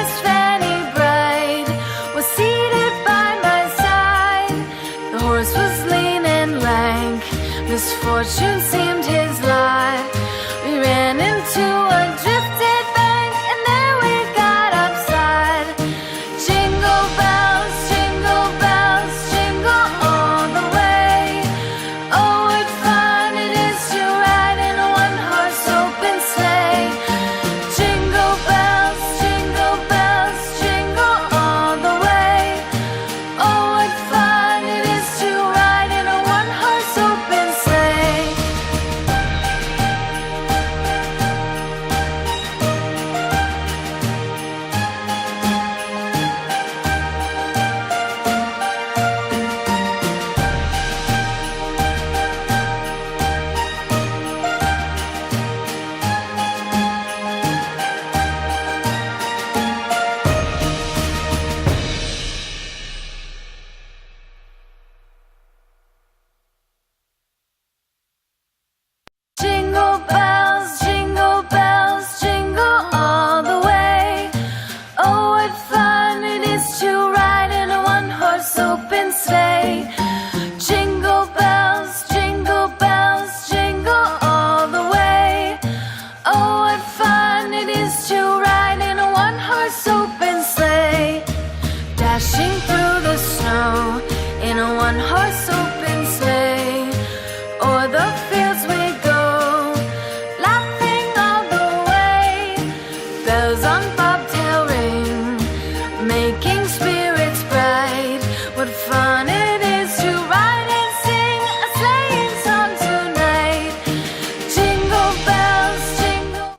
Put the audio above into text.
faced Fanny Bright was seated by my side. The horse was lean and lank, misfortune seemed his lot. We ran into a drifted bank, and there we got upside. Jingle bells, jingle all the way. Oh, what fun it is to ride in a one-horse open sleigh. Jingle bells, jingle all the way. Oh, what fun it is to ride in a one-horse open sleigh. Jingle bells, jingle all the way. Oh, what fun it is to ride in a one-horse open sleigh.